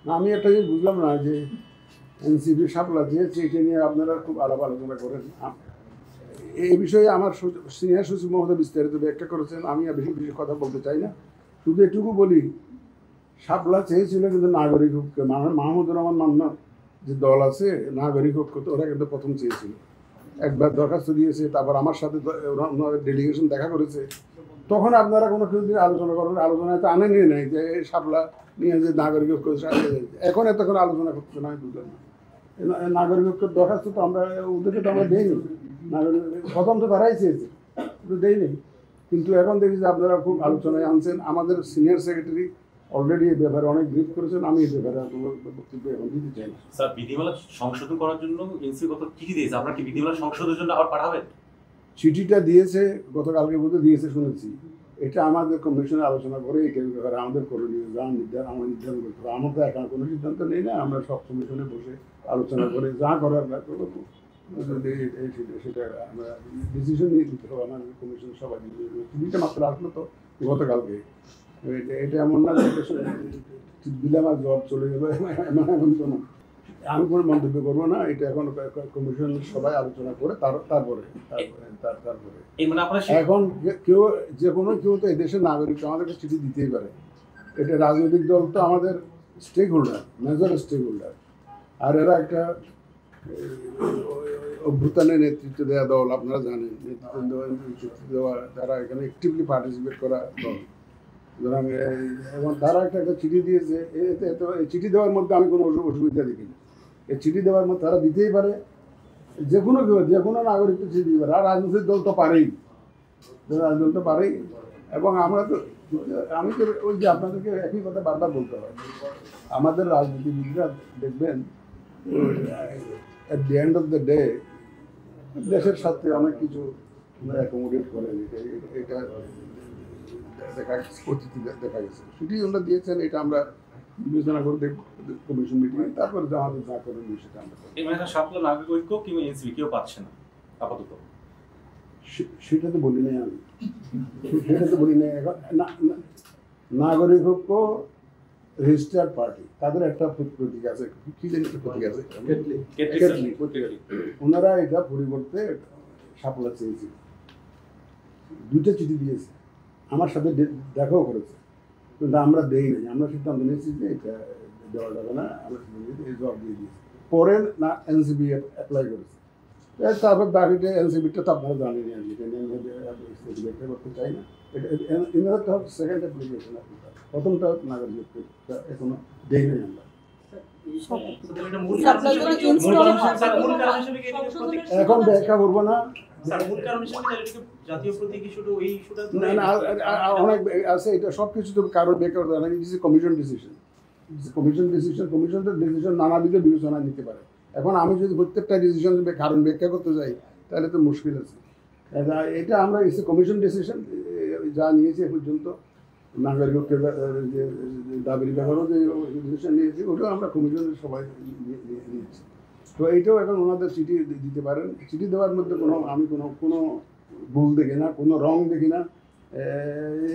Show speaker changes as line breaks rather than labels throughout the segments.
আমি একটা জিনিস বুঝলাম না যে এনসিপি শাপলা দিয়েছে এটা নিয়ে আপনারা খুব আলাপ আলোচনা করেন। এই বিষয়ে আমার সিনিয়র সচিব মহোদয় বিস্তারিত ব্যাখ্যা করেছেন, আমি আর বেশি বেশি কথা বলতে চাই না। শুধু এটুকু বলি, শাপলা চেয়েছিল কিন্তু নাগরিক ঐক্য, মাহমুদুর রহমান মান্নার যে দল আছে নাগরিক ঐক্য, তো ওরা কিন্তু প্রথম চেয়েছিল, একবার দরখাস্ত দিয়েছে, তারপর আমার সাথে ডেলিগেশন দেখা করেছে। তখন আপনারা কোনো কিছু দিয়ে আলোচনা করবেন, আলোচনায় তো আনে নিয়ে নেয় যে শাপলা নিয়ে যে নাগরিক ঐক্য, এখন এতক্ষণ আলোচনা করতে না, আমি বুঝলাম না। নাগরিক ঐক্যের দরখাস্ত তো আমরা ওদেরকে তো আমরা দেইনি, নাগরিক প্রথম তো তারাই চেয়েছে, কিন্তু দেইনি। কিন্তু এখন দেখি যে আপনারা খুব আলোচনায় আনছেন। আমাদের সিনিয়র সেক্রেটারি অলরেডি এই ব্যাপারে অনেক ব্রিফ করেছেন, আমি এই ব্যাপারে বক্তব্য এখন দিতে চাই না।
স্যার, বিধিমালা সংশোধন করার জন্য এনসিপি কত চিঠি দিয়েছে, আপনারা কি বিধিমালা সংশোধনের জন্য আবার পাঠাবেন?
চিঠিটা দিয়েছে গতকালকে মধ্যে দিয়েছে শুনেছি। এটা আমাদের কমিশনে আলোচনা করে এই ব্যাপারে আমাদের করণীয় যা আমরা নির্ধারণ করতে হবে। আমরা তো এখন কোনো সিদ্ধান্ত নেই না, আমরা সব কমিশনে বসে আলোচনা করে যা করার করবো, সেটা আমরা ডিসিশন নিয়ে দিতে হবে। আমাদের কমিশন সবাই চিঠিটা মাত্র আসলো তো গতকালকে। এটা এমন না যে দিলে আমার জব চলে যাবে, এমন কোনো আমি কোনো মন্তব্য করবো না। এটা এখন কমিশন সবাই আলোচনা করে তারপরে এখন কেউ যে কোনো কেউ তো এদেশের নাগরিক, আমাদেরকে চিঠি দিতেই পারে। এটা রাজনৈতিক দল তো আমাদের stakeholder, major stakeholder, আর এরা একটা অভ্যুত্থানের নেতৃত্ব দেওয়া দল, আপনারা জানেন, নেতৃত্ব দেওয়া, তারা এখানে অ্যাক্টিভলি পার্টিসিপেট করা দল। সুতরাং এবং তারা একটা চিঠি দিয়েছে, এই চিঠি দেওয়ার মধ্যে আমি কোনো অসুবিধা দেখি না। এই চিঠি দেওয়ার মধ্যে তারা দিতেই পারে, যে কোনো কেউ, যে কোনো নাগরিককে চিঠি দিতে পারে। আর রাজনৈতিক দল তো পারেই, রাজনৈতিক দল তো পারেই। এবং আমরা তো, আমি তো ওই যে আপনাদেরকে একই কথা বারবার বলতে হয়, আমাদের রাজনীতিবিদরা দেখবেন at the end of the day দেশের সাথে অনেক কিছু অ্যাকোমোডেট করেন। এটা দেখা গেছে, ছুটি ওনারা দিয়েছেন, এটা আমরা বিবেচনা করে দেখব কমিশন মিটিংয়ে, তারপরে আমাদের যা করেন সেটা আমরা
শাপলা নাগরিক ঐক্য কিংবা এনসিপি কেউ পাচ্ছে না আপাতত,
সেটা তো বলি নাই আমি, সেটা তো বলি নাই। এখন নাগরিক ঐক্য রেজিস্টার্ড পার্টি, তাদের একটা প্রতীক আছে, কি জানি প্রতীক আছে, ওনারা এটা পরিবর্তে শাপলা চেয়েছে, দুইটা চিঠি দিয়েছে, আমার সাথে দেখাও করেছে, কিন্তু আমরা দেই নাই। আমরা সিদ্ধান্ত নিয়েছি যে এটা দেওয়া যাবে না, আমরা এই জবাব দিয়ে দিয়েছি। পরে না এনসিপি অ্যাপ্লাই করেছে, তারপর বাকিটা এনসিপিটা তো আপনারা জানেন, আমি এটা নিয়ে ব্যাখ্যা করতে চাই না। এনারা তো সেকেন্ড অ্যাপ্লিকেশন, প্রথমটা নাগরিক এখনো দেই নাই আমরা। এখন ব্যাখ্যা করবো না, অনেক আছে, এটা সব কিছু তো কারোর ব্যাখ্যা করতে হয় না। কমিশন ডিসিশন, কমিশনের ডিসিশন নানাবিধ বিবেচনা নিতে পারে। এখন আমি যদি প্রত্যেকটা ডিসিশন কারণ ব্যাখ্যা করতে যাই তাহলে তো মুশকিল আছে। এটা আমরা কমিশন ডিসিশন যা নিয়েছি এ পর্যন্ত, নাগরিকত্বের যে দাবির ব্যাপারেও যে ডিসিশন নিয়েছি, ওটাও আমরা কমিশনের সবাই নিয়েছি। তো এইটাও এখন ওনাদের চিঠি দিতে পারেন। চিঠি দেওয়ার মধ্যে আমি কোনো ভুল দেখি না, কোনো রং দেখি না।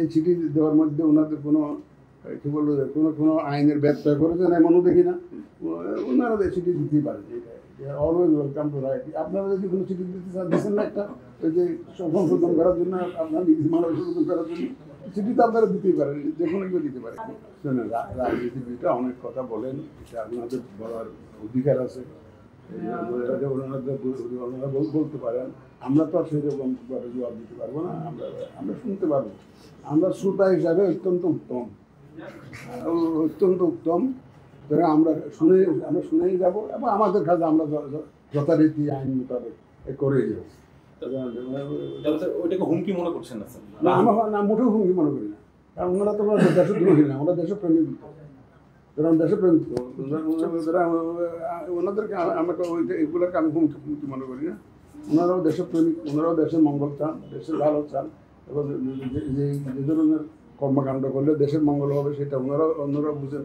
এই চিঠি দেওয়ার মধ্যে ওনাদের কী বলবো, কোনো আইনের ব্যত্যয় করেছেন এমনও দেখি না। ওনারা চিঠি দিতেই পারেন, অলওয়েজ ওয়েলকাম টু রাইট। আপনারা যদি কোনো চিঠি দিতে চান, দিচ্ছেন না একটা, ওই যে সংশোধন করার জন্য, আপনার বিধিমালা সংশোধন করার জন্য চিঠি তো আপনারা দিতেই পারেন, যে কোনো কেউ দিতে পারে। রাজনীতিবিদরা অনেক কথা বলেন, এটা আপনাদের বলার অধিকার আছে, ওনারা বলতে পারেন। আমরা তো আর সেরকম জবাব দিতে পারবো না, আমরা শুনতে পারবো। আমরা শ্রোতা হিসাবে অত্যন্ত উত্তম, আমরা শুনেই যাবো, এবং আমাদের কাছে আমরা যথারীতি আইন মোতাবেক করে যাবো।
হুমকি মনে করছেন
না? আমরা মোটেও হুমকি মনে করি না, কারণ ওনারা তো দেশদ্রোহী না, আমরা দেশপ্রেমিক। দেশপ্রেমিক ওনাদেরকে আমাকে এগুলোকে আমি হুমকি মনে করি না। ওনারাও দেশপ্রেমিক, ওনারাও দেশের মঙ্গল চান, দেশের ভালো চান, এবং যে ধরনের কর্মকাণ্ড করলে দেশের মঙ্গল হবে সেটা অন্যরাও বুঝেন।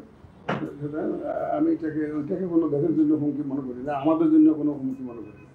আমি ওইটাকে কোনো দেশের জন্য হুমকি মনে করি না, আমাদের জন্য কোনো হুমকি মনে করি না।